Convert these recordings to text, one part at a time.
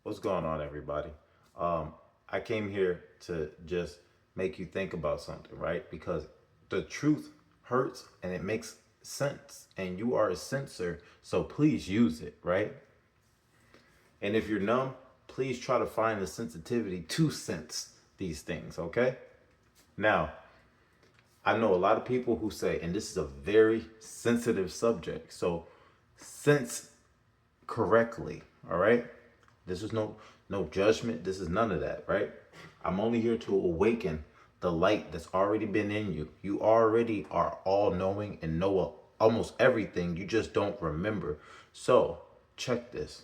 What's going on, everybody? I came here to just make you think about something, right? Because the truth hurts and it makes sense, and you are a sensor, so please use it, right? And if you're numb, please try to find the sensitivity to sense these things, okay? Now, I know a lot of people who say, and this is a very sensitive subject, so sense correctly, all right? This is no judgment. This is none of that, right? I'm only here to awaken the light that's already been in you. You already are all knowing and know almost everything. You just don't remember. So, check this.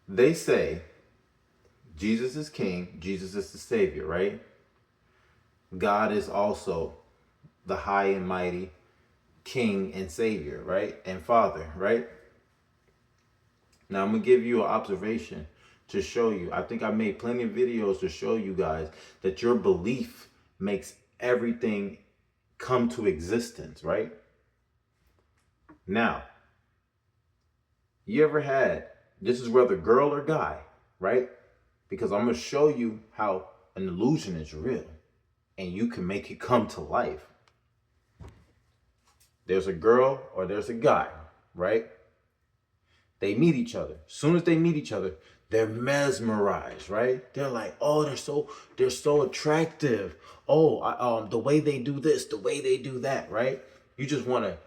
They say Jesus is king, Jesus is the savior, right? God is also the high and mighty king and savior, right? And father, right? Now I'm gonna give you an observation to show you. I think I made plenty of videos to show you guys that your belief makes everything come to existence, right? Now, you ever had, this is whether girl or guy, right? Because I'm gonna show you how an illusion is real and you can make it come to life. There's a girl or there's a guy, right? They meet each other. As soon as they meet each other, they're mesmerized, right? They're like, oh, they're so attractive. Oh, the way they do this, the way they do that, right? You just wanna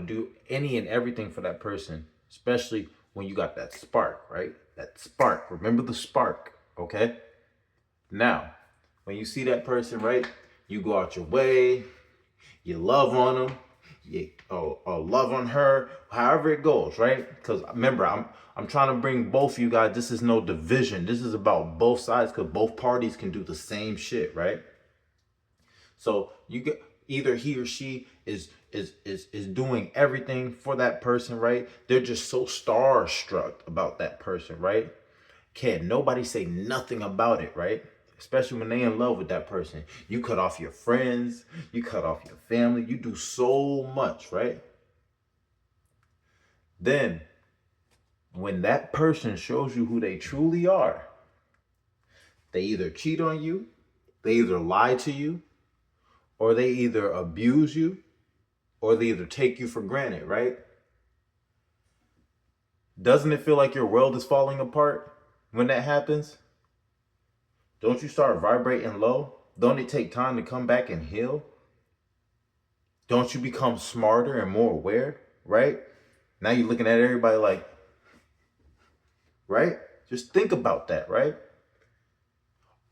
do any and everything for that person, especially when you got that spark, right? That spark. Remember the spark, okay? Now, when you see that person, right, you go out your way, you love on them, you love on her, however it goes, right? Because remember, I'm trying to bring both of you guys. This is no division. This is about both sides because both parties can do the same shit, right? So you get either he or she is doing everything for that person, right? They're just so starstruck about that person, right? Can't nobody say nothing about it, right? Especially when they in love with that person. You cut off your friends, you cut off your family, you do so much, right? Then, when that person shows you who they truly are, they either cheat on you, they either lie to you, or they either abuse you, or they either take you for granted, right? Doesn't it feel like your world is falling apart when that happens? Don't you start vibrating low? Don't it take time to come back and heal? Don't you become smarter and more aware, right? Now you're looking at everybody like, right? Just think about that, right?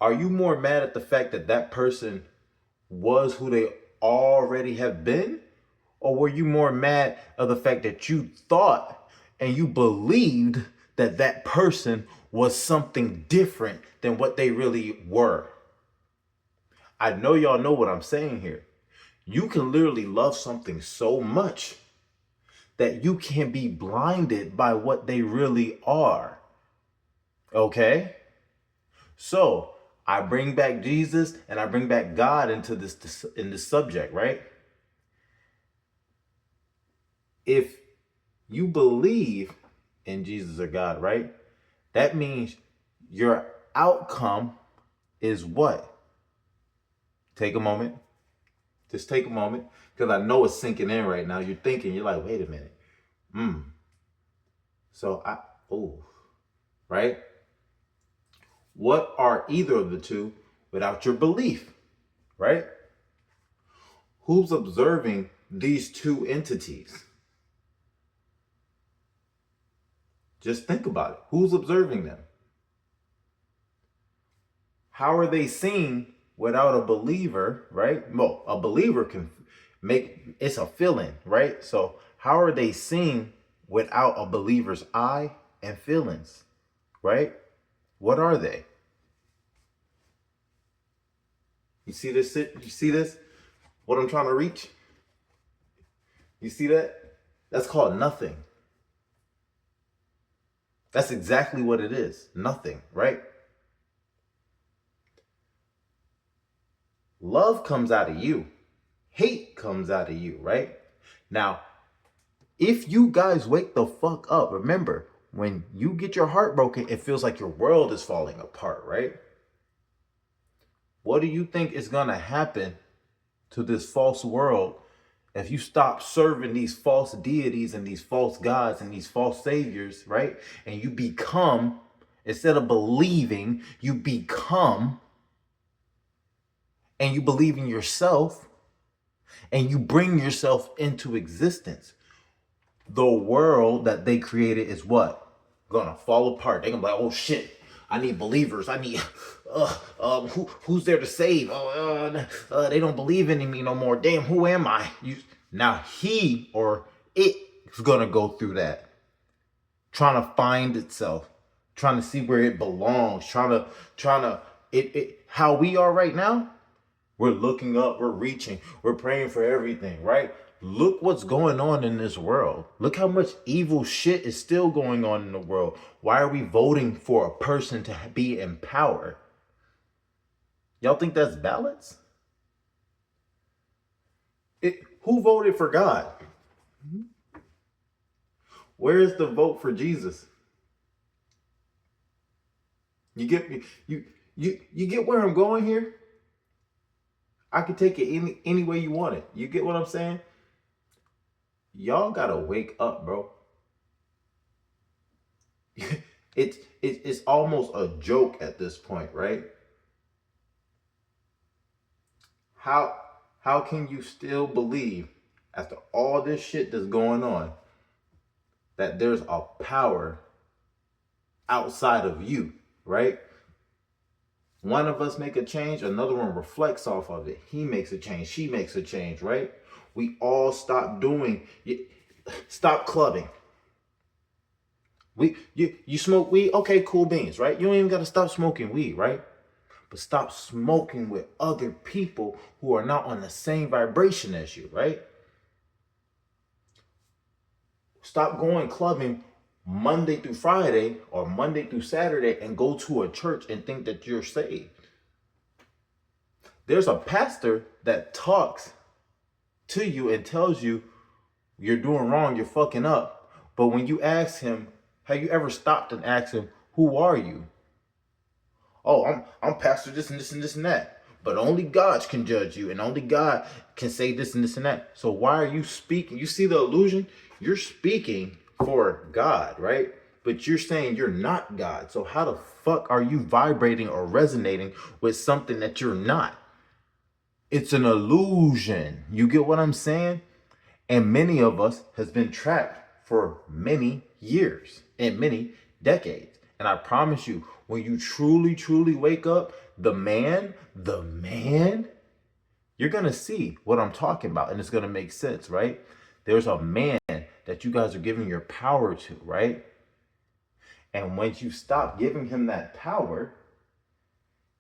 Are you more mad at the fact that that person was who they already have been? Or were you more mad of the fact that you thought and you believed that that person was something different than what they really were? I know y'all know what I'm saying here. You can literally love something so much that you can be blinded by what they really are. Okay? So, I bring back Jesus and I bring back God into this subject, right? If you believe in Jesus or God, right? That means your outcome is what? Take a moment. Just take a moment. Because I know it's sinking in right now. You're thinking, you're like, wait a minute. So right? What are either of the two without your belief, right? Who's observing these two entities? Just think about it. Who's observing them? How are they seen without a believer, right? Well, a believer can make, it's a feeling, right? So how are they seen without a believer's eye and feelings, right? What are they? You see this? You see this? What I'm trying to reach? You see that? That's called nothing. That's exactly what it is. Nothing, right? Love comes out of you. Hate comes out of you, right? Now, if you guys wake the fuck up, remember, when you get your heart broken, it feels like your world is falling apart, right? What do you think is going to happen to this false world if you stop serving these false deities and these false gods and these false saviors, right? And you become, instead of believing, you become, and you believe in yourself, and you bring yourself into existence. The world that they created is what? Gonna fall apart. They're gonna be like, oh shit, I need believers. I need, who's there to save? They don't believe in me no more. Damn, who am I? Now he or it is gonna go through that, trying to find itself, trying to see where it belongs, how we are right now. We're looking up, we're reaching, we're praying for everything, right? Look what's going on in this world. Look how much evil shit is still going on in the world. Why are we voting for a person to be in power? Y'all think that's balance? Who voted for God? Where's the vote for Jesus? You get me? You get where I'm going here? I can take it any way you want it. You get what I'm saying? Y'all gotta wake up, bro. It's almost a joke at this point, right? How can you still believe, after all this shit that's going on, that there's a power outside of you, right? One of us make a change, another one reflects off of it. He makes a change, she makes a change, right? We all stop clubbing. You smoke weed, okay, cool beans, right? You don't even got to stop smoking weed, right? But stop smoking with other people who are not on the same vibration as you, right? Stop going clubbing Monday through Friday or Monday through Saturday and go to a church and think that you're saved. There's a pastor that talks to you and tells you you're doing wrong, you're fucking up. But when you ask him, have you ever stopped and asked him, who are you? Oh, I'm pastor this and this and this and that. But only God can judge you, and only God can say this and this and that. So why are you speaking? You see the illusion? You're speaking for God, right? But you're saying you're not God. So how the fuck are you vibrating or resonating with something that you're not? It's an illusion. You get what I'm saying? And many of us has been trapped for many years and many decades. And I promise you, when you truly, truly wake up, the man, you're going to see what I'm talking about. And it's going to make sense, right? There's a man that you guys are giving your power to, right? And once you stop giving him that power,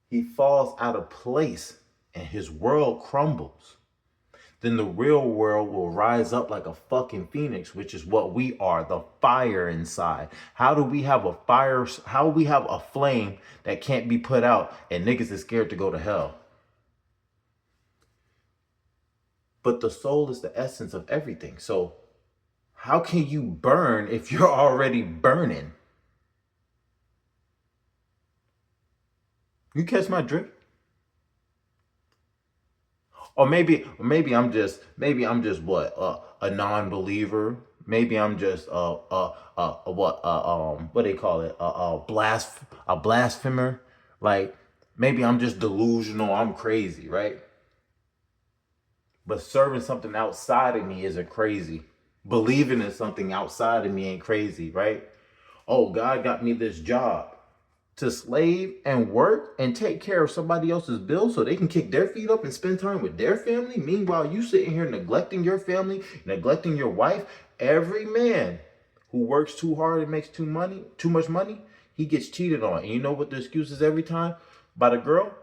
he falls out of place and his world crumbles. Then the real world will rise up like a fucking phoenix, which is what we are, the fire inside. How do we have a fire? How do we have a flame that can't be put out and niggas is scared to go to hell? But the soul is the essence of everything. So how can you burn if you're already burning? You catch my drift? Or maybe I'm just what, a non-believer. Maybe I'm just what they call it, a blasphemer. Like maybe I'm just delusional. I'm crazy, right? But serving something outside of me isn't crazy. Believing in something outside of me ain't crazy, right? Oh, God got me this job to slave and work and take care of somebody else's bills so they can kick their feet up and spend time with their family. Meanwhile, you sitting here neglecting your family, neglecting your wife. Every man who works too hard and makes too much money, he gets cheated on. And you know what the excuse is every time? By the girl?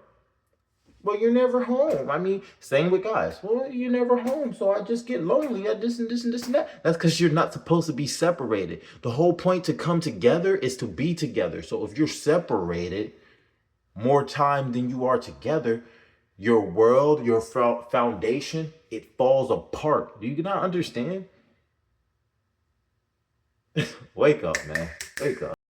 Well, you're never home. I mean, same with guys. Well, you're never home, so I just get lonely. I this and this and this and that. That's because you're not supposed to be separated. The whole point to come together is to be together. So if you're separated more time than you are together, your world, your foundation, it falls apart. Do you not understand? Wake up, man. Wake up.